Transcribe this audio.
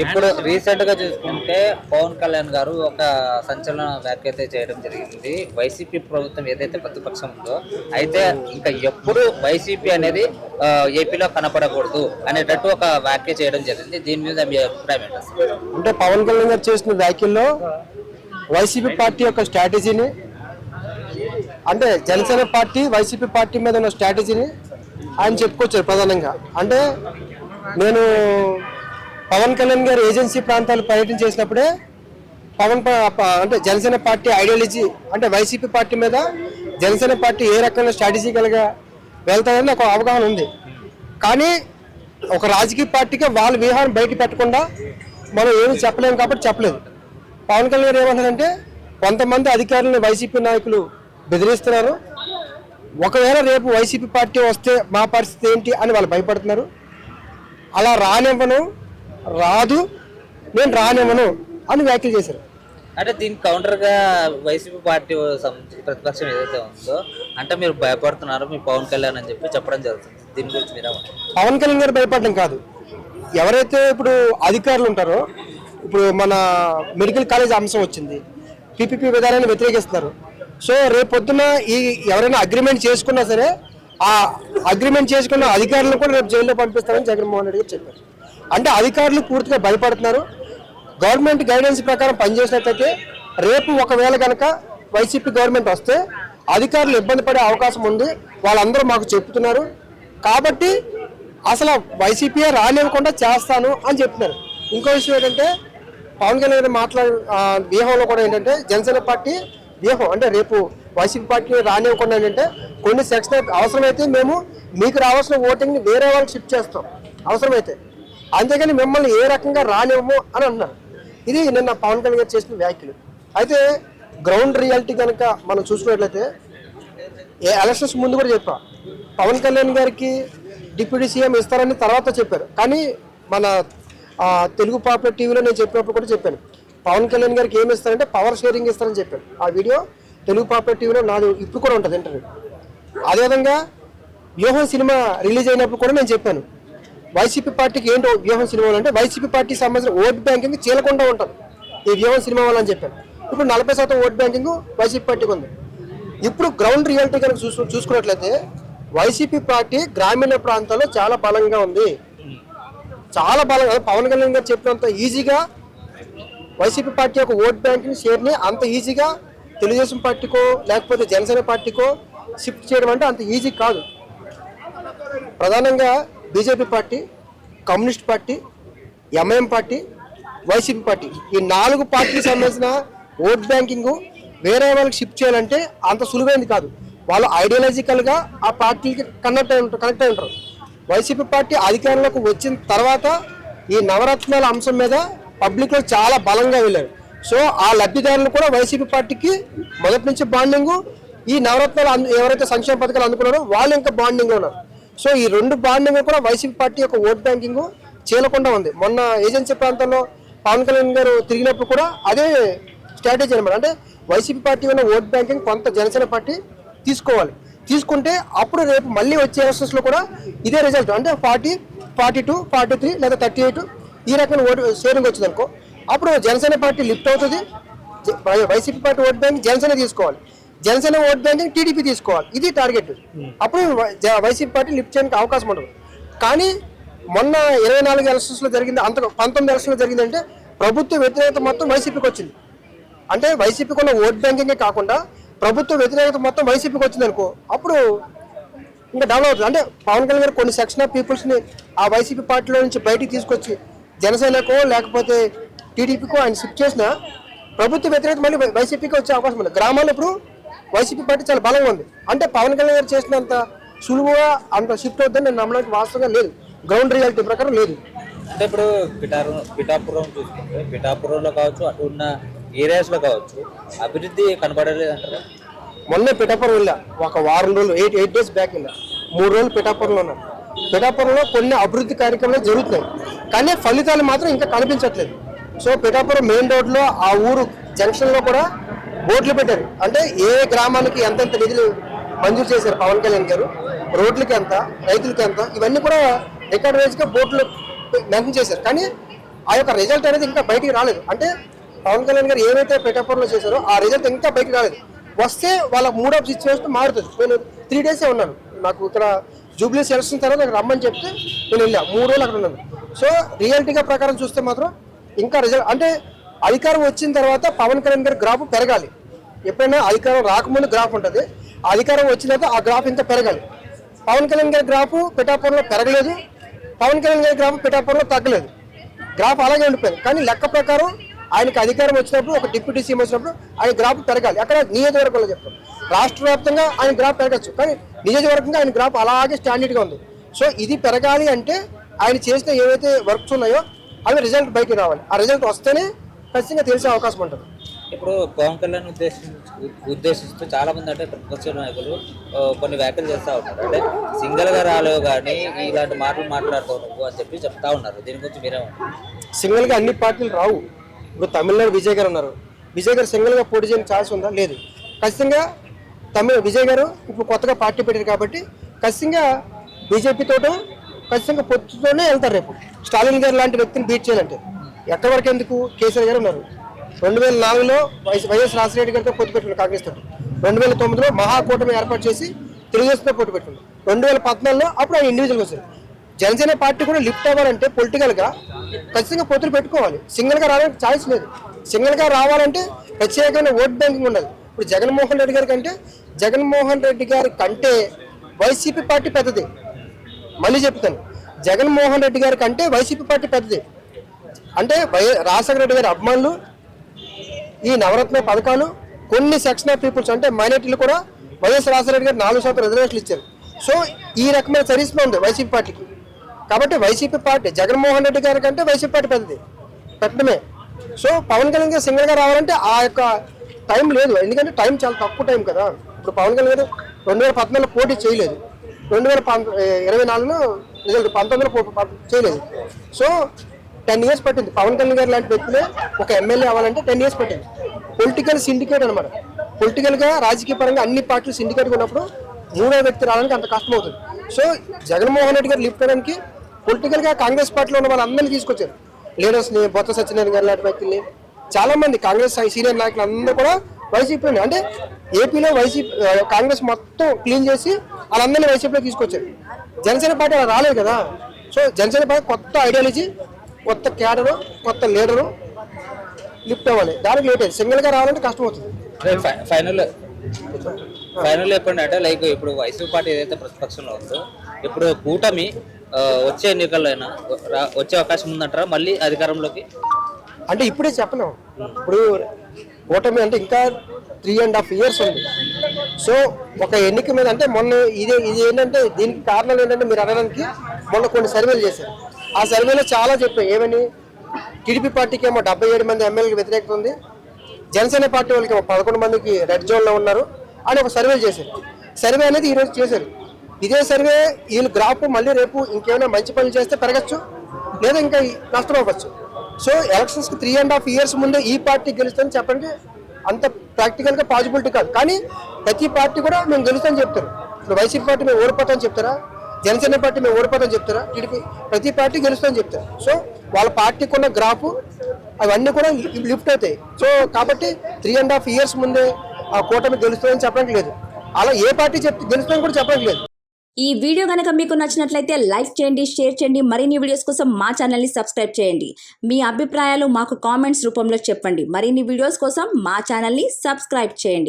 ఇప్పుడు రీసెంట్ గా చూసుకుంటే పవన్ కళ్యాణ్ గారు ఒక సంచలన వ్యాఖ్య అయితే చేయడం జరిగింది. వైసీపీ ప్రభుత్వం ఏదైతే ప్రతిపక్షం ఉందో అయితే ఇంకా ఎప్పుడు వైసీపీ అనేది ఏపీలో కనపడకూడదు అనేటట్టు ఒక వ్యాఖ్య చేయడం జరిగింది. దీని మీద మీ అభిప్రాయం ఏంటి? అంటే పవన్ కళ్యాణ్ గారు చేసిన వ్యాఖ్యల్లో వైసీపీ పార్టీ యొక్క స్ట్రాటజీని, అంటే జనసేన పార్టీ వైసీపీ పార్టీ మీద ఉన్న స్ట్రాటజీని ఆయన చెప్పుకొచ్చారు ప్రధానంగా. అంటే నేను పవన్ కళ్యాణ్ గారు ఏజెన్సీ ప్రాంతాలు పర్యటన చేసినప్పుడే అంటే జనసేన పార్టీ ఐడియాలజీ, అంటే వైసీపీ పార్టీ మీద జనసేన పార్టీ ఏ రకమైన స్ట్రాటజీ కలిగా వెళ్తారని నాకు అవగాహన ఉంది. కానీ ఒక రాజకీయ పార్టీకి వాళ్ళ వ్యూహాన్ని బయట పెట్టకుండా మనం ఏమి చెప్పలేము కాబట్టి చెప్పలేదు. పవన్ కళ్యాణ్ గారు ఏమంటారంటే కొంతమంది అధికారులను వైసీపీ నాయకులు బెదిరిస్తున్నారు, ఒకవేళ రేపు వైసీపీ పార్టీ వస్తే మా పరిస్థితి ఏంటి అని వాళ్ళు భయపడుతున్నారు, అలా రానివ్వను, రాదు, నేను రానివ్వను అని వ్యాఖ్యలు చేశారు. అంటే దీనికి కౌంటర్ గా వైసీపీ పార్టీ ప్రతిపక్షం ఏదైతే ఉందో అంటే మీరు భయపడుతున్నారు మీ పవన్ కళ్యాణ్ అని చెప్పడం జరుగుతుంది. దీని గురించి మీరు పవన్ కళ్యాణ్ గారు భయపడడం కాదు, ఎవరైతే ఇప్పుడు అధికారులు ఉంటారో, ఇప్పుడు మన మెడికల్ కాలేజ్ అంశం వచ్చింది, పీపీపీ విధానాన్ని వ్యతిరేకిస్తున్నారు. సో రేపు పొద్దున ఎవరైనా అగ్రిమెంట్ చేసుకున్నా సరే ఆ అగ్రిమెంట్ చేసుకున్న అధికారులను కూడా రేపు జైల్లో పంపిస్తారని జగన్మోహన్ రెడ్డి గారు చెప్పారు. అంటే అధికారులు పూర్తిగా భయపడుతున్నారు. గవర్నమెంట్ గైడెన్స్ ప్రకారం పనిచేసినట్లయితే రేపు ఒకవేళ కనుక వైసీపీ గవర్నమెంట్ వస్తే అధికారులు ఇబ్బంది పడే అవకాశం ఉంది, వాళ్ళందరూ మాకు చెప్తున్నారు. కాబట్టి అసలు వైసీపీ రానివ్వకుండా చేస్తాను అని చెప్తున్నారు. ఇంకో విషయం ఏంటంటే పవన్ కళ్యాణ్ వ్యూహంలో కూడా ఏంటంటే జనసేన పార్టీ వ్యూహం, అంటే రేపు వైసీపీ పార్టీ రానివ్వకుండా ఏంటంటే కొన్ని సెక్షన్ అవసరమైతే మేము మీకు రావాల్సిన ఓటింగ్ని వేరే వాళ్ళకి షిఫ్ట్ చేస్తాం అవసరమైతే, అంతేగాని మిమ్మల్ని ఏ రకంగా రానివ్వము అని అన్నారు. ఇది నిన్న పవన్ కళ్యాణ్ గారు చేసిన వ్యాఖ్యలు. అయితే గ్రౌండ్ రియాలిటీ కనుక మనం చూసుకున్నట్లయితే ఎలక్షన్స్ ముందు కూడా చెప్పా, పవన్ కళ్యాణ్ గారికి డిప్యూటీ సీఎం ఇస్తారని తర్వాత చెప్పారు. కానీ మన తెలుగు పాపులర్ టీవీలో నేను చెప్పినప్పుడు కూడా చెప్పాను, పవన్ కళ్యాణ్ గారికి ఏమి ఇస్తారంటే పవర్ షేరింగ్ ఇస్తారని చెప్పాను. ఆ వీడియో తెలుగు పాపులర్ టీవీలో నాది ఇప్పుడు కూడా ఉంటుంది ఇంటర్వ్యూ. అదేవిధంగా వ్యూహం సినిమా రిలీజ్ అయినప్పుడు కూడా నేను చెప్పాను వైసీపీ పార్టీకి ఏంటో వ్యూహం సినిమా అంటే వైసీపీ పార్టీకి సంబంధించిన ఓట్ బ్యాంకింగ్ చీలకుండా ఉంటుంది ఈ వ్యూహం సినిమా వల్ల అని చెప్పాను. ఇప్పుడు 40% ఓట్ బ్యాంకింగ్ వైసీపీ పార్టీకి ఉంది. ఇప్పుడు గ్రౌండ్ రియాలిటీ కనుక చూసుకున్నట్లయితే వైసీపీ పార్టీ గ్రామీణ ప్రాంతాల్లో చాలా బలంగా ఉంది, చాలా బలంగా. పవన్ కళ్యాణ్ గారు చెప్పినంత ఈజీగా వైసీపీ పార్టీ యొక్క ఓట్ బ్యాంకింగ్ షేర్ని అంత ఈజీగా తెలుగుదేశం పార్టీకో లేకపోతే జనసేన పార్టీకో షిఫ్ట్ చేయడం అంటే అంత ఈజీ కాదు. ప్రధానంగా BJP party, communist party, MIM party, YCP party, ఈ 4 పార్టీలకు సంబంధించిన ఓట్ బ్యాంకింగ్ వేరే వాళ్ళకి షిఫ్ట్ చేయాలంటే అంత సులువైంది కాదు. వాళ్ళు ఐడియాలజికల్గా ఆ పార్టీకి కనెక్ట్ అయి ఉంటారు. వైసీపీ పార్టీ అధికారంలోకి వచ్చిన తర్వాత ఈ నవరత్నాల అంశం మీద పబ్లిక్లో చాలా బలంగా వెళ్ళారు. సో ఆ లబ్ధిదారులు కూడా వైసీపీ పార్టీకి మొదటి నుంచి బాండింగు, ఈ నవరత్నాలు ఎవరైతే సంక్షేమ పథకాలు అందుకున్నారో వాళ్ళు ఇంకా బాండింగ్లో ఉన్నారు. సో ఈ 2 బాండింగ్ కూడా వైసీపీ పార్టీ యొక్క ఓట్ బ్యాంకింగ్ చేయకుండా ఉంది. మొన్న ఏజెన్సీ ప్రాంతంలో పవన్ కళ్యాణ్ గారు తిరిగినప్పుడు కూడా అదే స్ట్రాటజీ అనమాట. అంటే వైసీపీ పార్టీ ఉన్న ఓట్ బ్యాంకింగ్ కొంత జనసేన పార్టీ తీసుకోవాలి, తీసుకుంటే అప్పుడు రేపు మళ్ళీ వచ్చే ఎలక్షన్స్లో కూడా ఇదే రిజల్ట్, అంటే 40, 42, 43 లేదా 38 ఈ రకమైన ఓటు షేరింగ్ వచ్చింది అనుకో, అప్పుడు జనసేన పార్టీ లిఫ్ట్ అవుతుంది. YCP party vote banking Janasena తీసుకోవాలి, జనసేన ఓట్ బ్యాంకింగ్ టీడీపీ తీసుకోవాలి, ఇది టార్గెట్. అప్పుడు వైసీపీ పార్టీ లిఫ్ట్ చేయడానికి అవకాశం ఉండదు. కానీ మొన్న 24 ఎలక్షన్స్లో జరిగింది, 19 ఎలక్షన్లో జరిగిందంటే ప్రభుత్వ వ్యతిరేకత మొత్తం వైసీపీకి వచ్చింది. అంటే వైసీపీకి ఉన్న ఓట్ బ్యాంకింగే కాకుండా ప్రభుత్వ వ్యతిరేకత మొత్తం వైసీపీకి వచ్చింది అనుకో, అప్పుడు ఇంకా డెవలప్ అవుతుంది. అంటే పవన్ కళ్యాణ్ గారు కొన్ని సెక్షన్ ఆఫ్ పీపుల్స్ని ఆ వైసీపీ పార్టీలో నుంచి బయటికి తీసుకొచ్చి జనసేనకో లేకపోతే టీడీపీకో ఆయన షిఫ్ట్ చేసిన ప్రభుత్వ వ్యతిరేకత మళ్ళీ వైసీపీకి వచ్చే అవకాశం ఉంది. గ్రామాల్లో ఇప్పుడు వైసీపీ పార్టీ చాలా బలంగా ఉంది. అంటే పవన్ కళ్యాణ్ గారు చేసినంత సులువుగా అంత షిఫ్ట్ అవుతుందని నేను నమ్మడానికి వాస్తవంగా లేదు, గ్రౌండ్ రియాలిటీ ప్రకారం లేదు. అంటే ఇప్పుడు పిఠాపురం చూసుకుంటే పిఠాపురంలో కావచ్చు, అటు ఉన్న ఏరియాస్లో కావచ్చు అభివృద్ధి కనబడలేదు అంటారా? మొన్నే పిఠాపురం వెళ్ళా, ఒక వారం రోజులు 8 days బ్యాక్ వెళ్ళా, 3 రోజులు పిఠాపురంలో ఉన్నా. పిఠాపురంలో కొన్ని అభివృద్ధి కార్యక్రమాలు జరుగుతున్నాయి, కానీ ఫలితాలు మాత్రం ఇంకా కనిపించట్లేదు. సో పిఠాపురం మెయిన్ రోడ్లో ఆ ఊరు జంక్షన్లో కూడా బోర్డులు పెట్టారు, అంటే ఏ గ్రామానికి ఎంతెంత నిధులు మంజూరు చేశారు పవన్ కళ్యాణ్ గారు, రోడ్లకి ఎంత, రైతులకి ఎంత, ఇవన్నీ కూడా రికార్డ్ వైజ్గా బోర్డులు మెన్షన్ చేశారు. కానీ ఆ యొక్క రిజల్ట్ అనేది ఇంకా బయటికి రాలేదు. అంటే పవన్ కళ్యాణ్ గారు ఏవైతే పిఠాపురంలో చేశారో ఆ రిజల్ట్ ఇంకా బయటికి రాలేదు. వస్తే వాళ్ళ మూడ్ ఆఫ్ సిచ్యువేషన్ మారుతుంది. నేను 3 days ఉన్నాను. నాకు ఇక్కడ జూబ్లీ ఎలక్షన్ తర్వాత నాకు రమ్మని చెప్తే నేను వెళ్ళా, 3 రోజులు అక్కడ ఉన్నాను. సో రియాలిటీగా ప్రకారం చూస్తే మాత్రం ఇంకా రిజల్ట్ అంటే అధికారం వచ్చిన తర్వాత పవన్ కళ్యాణ్ గారి గ్రాఫ్ పెరగాలి. ఎప్పుడైనా అధికారం రాకముందు గ్రాఫ్ ఉంటుంది, అధికారం వచ్చిన తర్వాత ఆ గ్రాఫ్ ఇంకా పెరగాలి. పవన్ కళ్యాణ్ గారి గ్రాఫ్ పిఠాపురంలో పెరగలేదు, పవన్ కళ్యాణ్ గారి గ్రాఫ్ పిఠాపురంలో తగ్గలేదు. గ్రాఫ్ అలాగే ఉండిపోయింది. కానీ లెక్క ప్రకారం ఆయనకి అధికారం వచ్చినప్పుడు, ఒక డిప్యూటీ సీఎం వచ్చినప్పుడు ఆయన గ్రాఫ్ పెరగాలి. అక్కడ నియోజకవర్గంలో చెప్తాం, రాష్ట్ర వ్యాప్తంగా ఆయన గ్రాఫ్ పెరగచ్చు, కానీ నియోజకవర్గంగా ఆయన గ్రాఫ్ అలాగే స్టాండర్డ్గా ఉంది. సో ఇది పెరగాలి అంటే ఆయన చేసిన ఏవైతే వర్క్స్ ఉన్నాయో అవి రిజల్ట్ బయటికి రావాలి. ఆ రిజల్ట్ వస్తేనే ఖచ్చితంగా తెలిసే అవకాశం ఉంటుంది. ఇప్పుడు పవన్ కళ్యాణ్ ఉద్దేశిస్తూ చాలా మంది అంటే ప్రతిపక్ష నాయకులు కొన్ని వ్యాఖ్యలు చేస్తూ ఉన్నారు. అంటే సింగిల్ గా రాలేవు కానీ ఇలాంటి మాటలు మాట్లాడుతావు నువ్వు అని చెప్పి చెప్తా ఉన్నారు. దీని గురించి మీరేమంటారు? సింగిల్ గా అన్ని పార్టీలు రావు. ఇప్పుడు తమిళనాడు విజయ్ గారు ఉన్నారు, విజయ్ గారు సింగిల్ గా పోటీ చేయని ఛాన్స్ ఉందా? లేదు. ఖచ్చితంగా విజయ్ గారు ఇప్పుడు కొత్తగా పార్టీ పెట్టారు కాబట్టి ఖచ్చితంగా బీజేపీతో ఖచ్చితంగా పొత్తుతోనే వెళ్తారు. రేపు స్టాలిన్ గారు లాంటి వ్యక్తిని బీట్ చేయాలంటే ఎక్కడి వరకు ఎందుకు? కేసీఆర్ గారు ఉన్నారు. 2004లో వైఎస్ రాజశేఖర గారితో పొత్తు పెట్టుకున్నారు కాంగ్రెస్ తోటి. 2009లో మహాకూటమి ఏర్పాటు చేసి తెలుగుదేశంతో పొత్తు పెట్టుకున్నారు. 2014లో అప్పుడు ఆయన ఇండివిజువల్ వచ్చారు. జనసేన పార్టీ కూడా లిఫ్ట్ అవ్వాలంటే పొలిటికల్గా ఖచ్చితంగా పొత్తులు పెట్టుకోవాలి. సింగిల్గా రావడానికి ఛాయిస్ లేదు. సింగిల్గా రావాలంటే ప్రత్యేకమైన ఓట్ బ్యాంకింగ్ ఉండాలి. ఇప్పుడు జగన్మోహన్ రెడ్డి గారి కంటే వైసీపీ పార్టీ పెద్దది. మళ్ళీ చెప్తాను, జగన్మోహన్ రెడ్డి గారి కంటే వైసీపీ పార్టీ పెద్దది. అంటే రాజశేఖర రెడ్డి గారి అభిమానులు, ఈ నవరత్న పథకాలు, కొన్ని సెక్షన్ ఆఫ్ పీపుల్స్ అంటే మైనార్టీలు కూడా వైఎస్ రాజశేఖర రెడ్డి గారు 4% రిజర్వేషన్లు ఇచ్చారు. సో ఈ రకమైన చరిష్మా ఉంది వైసీపీ పార్టీకి. కాబట్టి వైసీపీ పార్టీ జగన్మోహన్ రెడ్డి గారి కంటే వైసీపీ పార్టీ పెద్దది పెట్టడమే. సో పవన్ కళ్యాణ్ గారు సింగిల్గా రావాలంటే ఆ యొక్క టైం లేదు. ఎందుకంటే టైం చాలా తక్కువ టైం కదా. ఇప్పుడు పవన్ కళ్యాణ్ గారు 2014లో పోటీ చేయలేదు, 2024లో రిజల్ట్ 19లో చేయలేదు. సో 10 years పట్టింది. పవన్ కళ్యాణ్ గారు లాంటి వ్యక్తులే ఒక ఎమ్మెల్యే అవ్వాలంటే 10 years పట్టింది. పొలిటికల్ సిండికేట్ అనమాట. పొలిటికల్గా రాజకీయ పరంగా అన్ని పార్టీలు సిండికేట్గా ఉన్నప్పుడు మూడో వ్యక్తి రావడానికి అంత కష్టం అవుతుంది. సో జగన్మోహన్ రెడ్డి గారు లిఫ్ట్ అవడానికి పొలిటికల్గా కాంగ్రెస్ పార్టీలో ఉన్న వాళ్ళందరినీ తీసుకొచ్చారు. లీడర్స్ని, బొత్స సత్యనారాయణ గారు లాంటి వ్యక్తుల్ని, చాలా మంది కాంగ్రెస్ సీనియర్ నాయకులు అందరూ కూడా వైసీపీలోనే, అంటే ఏపీలో కాంగ్రెస్ మొత్తం క్లీన్ చేసి వాళ్ళందరినీ వైసీపీలో తీసుకొచ్చారు. జనసేన పార్టీ అలా రాలేదు కదా. సో జనసేన పార్టీ కొత్త ఐడియాలజీ, కొత్త క్యాడరు, కొత్త లీడరు లిఫ్ట్ అవ్వాలి. దానికి లేట్ అయింది. సింగిల్గా రావాలంటే కష్టం అవుతుంది. ఫైనల్ చెప్పండి. అంటే లైక్ ఇప్పుడు వైసీపీ పార్టీ ఏదైతే ప్రతిపక్షంలో ఉందో, ఇప్పుడు కూటమి వచ్చే ఎన్నికల్లో వచ్చే అవకాశం ఉందంటారా మళ్ళీ అధికారంలోకి? అంటే ఇప్పుడే చెప్పలేము. ఇప్పుడు కూటమి అంటే ఇంకా 3.5 years ఉంది. సో ఒక ఎన్నిక మీద అంటే మొన్న ఇది ఏంటంటే దీనికి కారణాలు ఏంటంటే మీరు అనడానికి మొన్న కొన్ని సర్వేలు చేశారు. ఆ సర్వేలో చాలా చెప్పాయి. ఏమని? టీడీపీ పార్టీకి ఏమో 77 మంది ఎమ్మెల్యేలకు వ్యతిరేకత ఉంది, జనసేన పార్టీ వాళ్ళకి 11 మందికి రెడ్ జోన్లో ఉన్నారు అని ఒక సర్వే చేశారు. సర్వే అనేది ఈరోజు చేశారు. ఇదే సర్వే వీళ్ళు గ్రాఫ్ మళ్ళీ రేపు ఇంకేమైనా మంచి పనులు చేస్తే పెరగచ్చు, లేదా ఇంకా నష్టం అవ్వచ్చు. సో ఎలక్షన్స్కి 3.5 years ముందే ఈ పార్టీ గెలుస్తుందని చెప్పండి అంత ప్రాక్టికల్గా పాసిబిలిటీ కాదు. కానీ ప్రతి పార్టీ కూడా మేము గెలుస్తామని చెప్తారు. ఇప్పుడు వైసీపీ పార్టీ మేము ఓడిపోతామని చెప్తారా? జనసేన పార్టీ మేము ఓడిపోతామని చెప్తారా? టీడీపీ ప్రతి పార్టీ గెలుస్తామని చెప్తారు. సో వాళ్ళ పార్టీకి ఉన్న గ్రాఫ్ అవన్నీ కూడా లిఫ్ట్ అవుతాయి. సో కాబట్టి 3.5 years ముందే ఆ కూటమి గెలుస్తుందని చెప్పడానికి లేదు. అలా ఏ పార్టీ గెలుస్తుందని కూడా చెప్పడానికి లేదు. ఈ వీడియో కనుక మీకు నచ్చినట్లయితే లైక్ చేయండి, షేర్ చేయండి. మరిన్ని వీడియోస్ కోసం మా ఛానల్ని సబ్స్క్రైబ్ చేయండి. మీ అభిప్రాయాలు మాకు కామెంట్స్ రూపంలో చెప్పండి. మరిన్ని వీడియోస్ కోసం మా ఛానల్ని సబ్స్క్రైబ్ చేయండి.